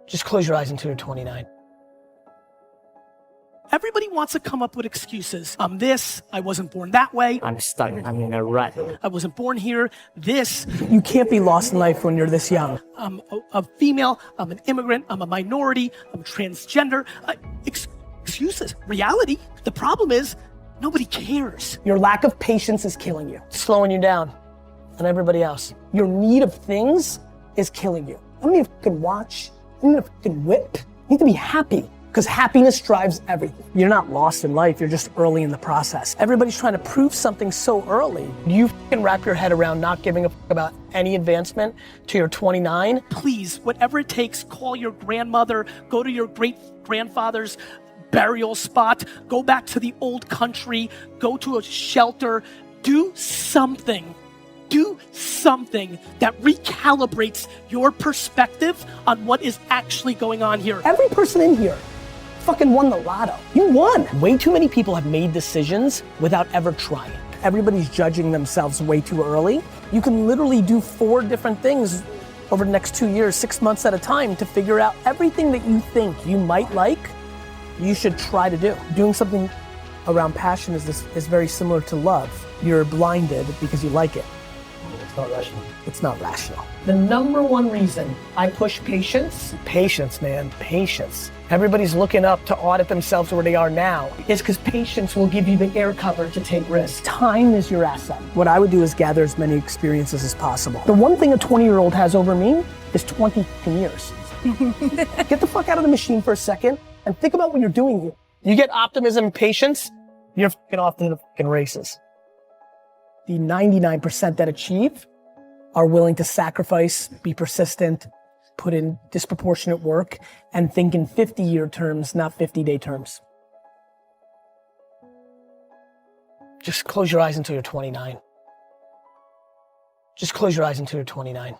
Just close your eyes until you're 29. Everybody wants to come up with excuses. I'm this, I wasn't born that way. I'm stuck, I'm in a rut. I wasn't born here, this. You can't be lost in life when you're this young. I'm a female, I'm an immigrant, I'm a minority, I'm transgender. Excuses. Reality, the problem is, nobody cares. Your lack of patience is killing you, slowing you down, and everybody else. Your need of things is killing you. I don't need a fucking watch, I don't need a fucking whip. You need to be happy. Because happiness drives everything. You're not lost in life, you're just early in the process. Everybody's trying to prove something so early. You can wrap your head around not giving a fuck about any advancement till you're 29. Please, whatever it takes, call your grandmother, go to your great grandfather's burial spot, go back to the old country, go to a shelter, do something. Do something that recalibrates your perspective on what is actually going on here. Every person in here fucking won the lotto. You won. Way too many people have made decisions without ever trying. Everybody's judging themselves way too early. You can literally do 4 different things over the next 2 years, 6 months at a time to figure out everything that you think you might like, you should try to do. Doing something around passion is very similar to love. You're blinded because you like it. It's not rational. It's not rational. The number one reason I push patience, man, patience. Everybody's looking up to audit themselves where they are now. It's because patience will give you the air cover to take risks. Time is your asset. What I would do is gather as many experiences as possible. The one thing a 20-year-old has over me is 20 years. Get the fuck out of the machine for a second and think about what you're doing here. You get optimism and patience, you're fucking off to the fucking races. The 99% that achieve are willing to sacrifice, be persistent, put in disproportionate work, and think in 50-year terms, not 50-day terms. Just close your eyes until you're 29. Just close your eyes until you're 29.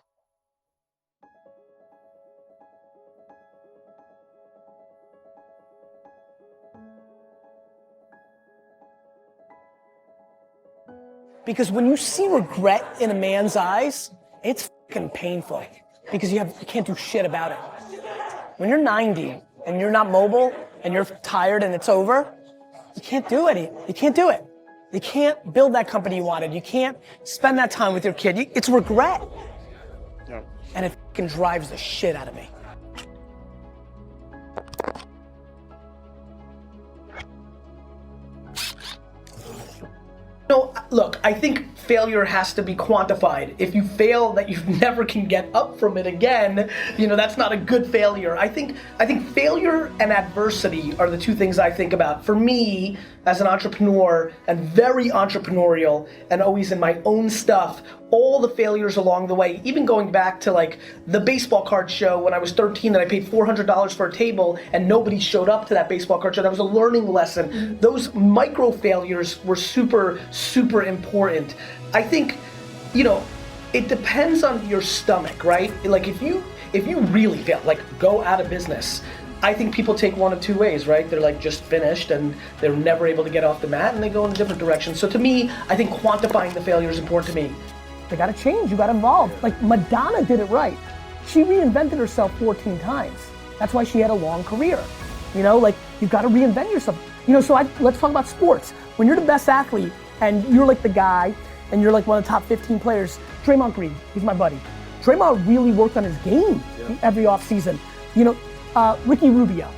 Because when you see regret in a man's eyes, it's fucking painful because you can't do shit about it. When you're 90 and you're not mobile and you're tired and it's over, you can't do it. You can't do it. You can't build that company you wanted. You can't spend that time with your kid. It's regret. Yeah. And it fucking drives the shit out of me. No, look, I think failure has to be quantified. If you fail that you never can get up from it again, that's not a good failure. I think failure and adversity are the two things I think about. For me, as an entrepreneur and very entrepreneurial and always in my own stuff, all the failures along the way, even going back to like the baseball card show when I was 13 and I paid $400 for a table and nobody showed up to that baseball card show. That was a learning lesson. Those micro failures were super, super important. I think, it depends on your stomach, right? Like if you really fail, like go out of business, I think people take one of two ways, right? They're like just finished and they're never able to get off the mat and they go in a different direction. So to me, I think quantifying the failure is important to me. They gotta change, you gotta evolve. Like Madonna did it right. She reinvented herself 14 times. That's why she had a long career. You've gotta reinvent yourself. So let's talk about sports. When you're the best athlete and you're like the guy and you're like one of the top 15 players, Draymond Green, he's my buddy. Draymond really worked on his game every offseason. Ricky Rubio,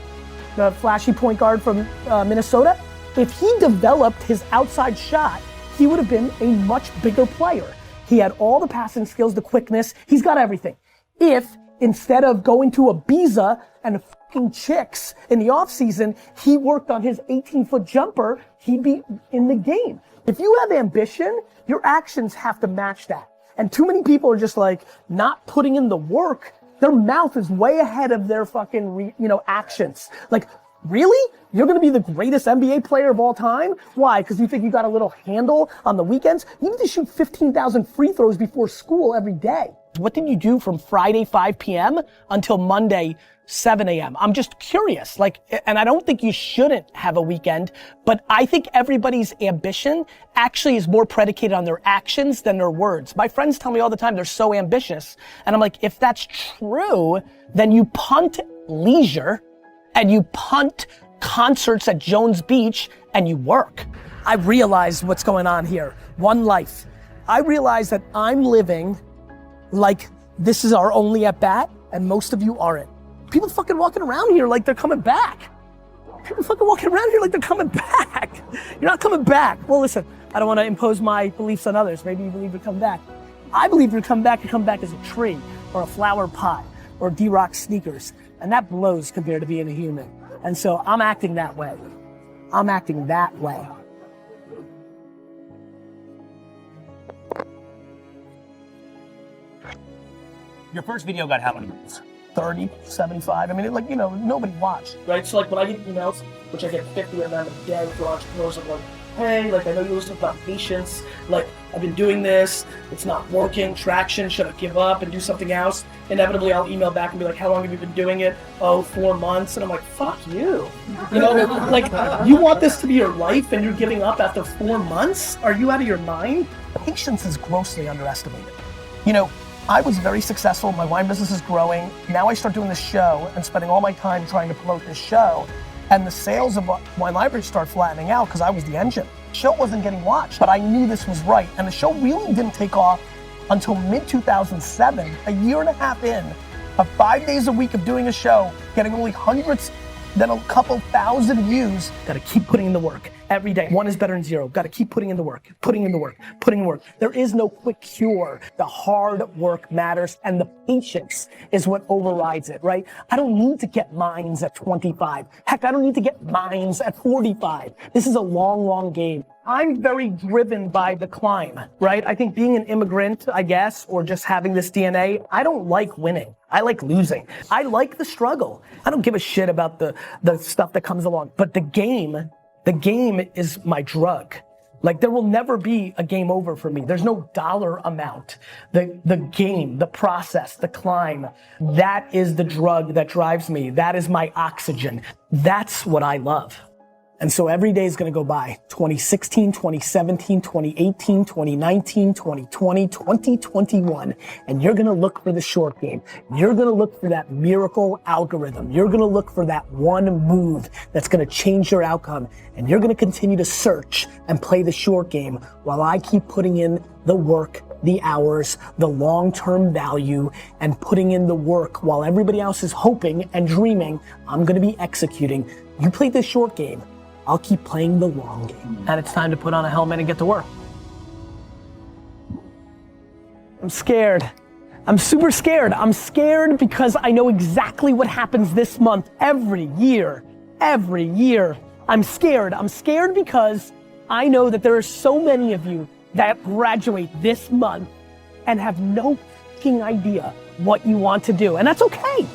the flashy point guard from Minnesota, if he developed his outside shot, he would have been a much bigger player. He had all the passing skills, the quickness, he's got everything. If instead of going to Ibiza and fucking chicks in the offseason, he worked on his 18-foot jumper, he'd be in the game. If you have ambition, your actions have to match that. And too many people are just like not putting in the work. Their mouth is way ahead of their fucking, actions. Like, really? You're gonna be the greatest NBA player of all time? Why? Because you think you got a little handle on the weekends? You need to shoot 15,000 free throws before school every day. What did you do from Friday 5 p.m. until Monday 7 a.m.? I'm just curious. And I don't think you shouldn't have a weekend, but I think everybody's ambition actually is more predicated on their actions than their words. My friends tell me all the time they're so ambitious. And I'm like, if that's true, then you punt leisure and you punt concerts at Jones Beach and you work. I realized what's going on here. One life. I realized that I'm living like this is our only at bat and most of you aren't. People fucking walking around here like they're coming back. People fucking walking around here like they're coming back. You're not coming back. Well, listen, I don't want to impose my beliefs on others. Maybe you believe you'll come back. I believe you'll come back as a tree or a flower pot or D-Rock sneakers. And that blows compared to being a human. And so I'm acting that way. I'm acting that way. Your first video got how many views? 30, 75. I mean, like, you know, nobody watched, right? So like when I get emails, which I get 50 of them a day for entrepreneurs, I'm like, hey, like I know you listen about patience, like I've been doing this, it's not working, traction, should I give up and do something else? Inevitably I'll email back and be like, how long have you been doing it? Oh, 4 months. And I'm like, fuck you. You know, like you want this to be your life and you're giving up after 4 months? Are you out of your mind? Patience is grossly underestimated. You know, I was very successful, my wine business is growing. Now I start doing this show and spending all my time trying to promote this show. And the sales of Wine Library start flattening out because I was the engine. The show wasn't getting watched, but I knew this was right. And the show really didn't take off until mid-2007, a year and a half in, of 5 days a week of doing a show, getting only hundreds, then a couple thousand views. Gotta keep putting in the work every day. 1 is better than 0. Gotta keep putting in the work, putting in the work, putting in the work. There is no quick cure. The hard work matters and the patience is what overrides it, right? I don't need to get mines at 25. Heck, I don't need to get mines at 45. This is a long, long game. I'm very driven by the climb, right? I think being an immigrant, I guess, or just having this DNA, I don't like winning. I like losing. I like the struggle. I don't give a shit about the stuff that comes along. But the game is my drug. Like there will never be a game over for me. There's no dollar amount. The game, the process, the climb, that is the drug that drives me. That is my oxygen. That's what I love. And so every day is gonna go by. 2016, 2017, 2018, 2019, 2020, 2021. And you're gonna look for the short game. You're gonna look for that miracle algorithm. You're gonna look for that one move that's gonna change your outcome. And you're gonna continue to search and play the short game while I keep putting in the work, the hours, the long-term value, and putting in the work while everybody else is hoping and dreaming. I'm gonna be executing. You play this short game, I'll keep playing the long game. And it's time to put on a helmet and get to work. I'm scared. I'm super scared. I'm scared because I know exactly what happens this month every year. I'm scared. I'm scared because I know that there are so many of you that graduate this month and have no fucking idea what you want to do. And that's okay.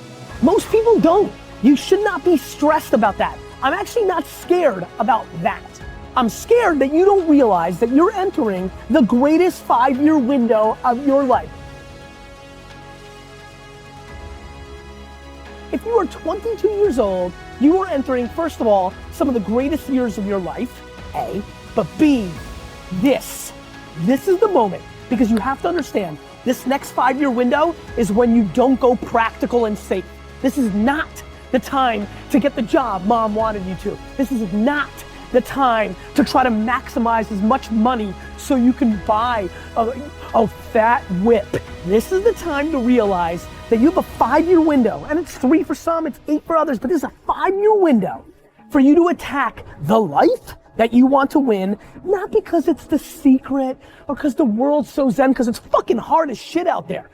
Most people don't. You should not be stressed about that. I'm actually not scared about that. I'm scared that you don't realize that you're entering the greatest 5-year window of your life. If you are 22 years old, you are entering, first of all, some of the greatest years of your life, A, but B, this is the moment, because you have to understand, this next 5-year window is when you don't go practical and safe. This is not the time to get the job mom wanted you to. This is not the time to try to maximize as much money so you can buy a fat whip. This is the time to realize that you have a 5-year window, and it's 3 for some, it's 8 for others, but this is a 5-year window for you to attack the life that you want to win, not because it's the secret or because the world's so zen, because it's fucking hard as shit out there.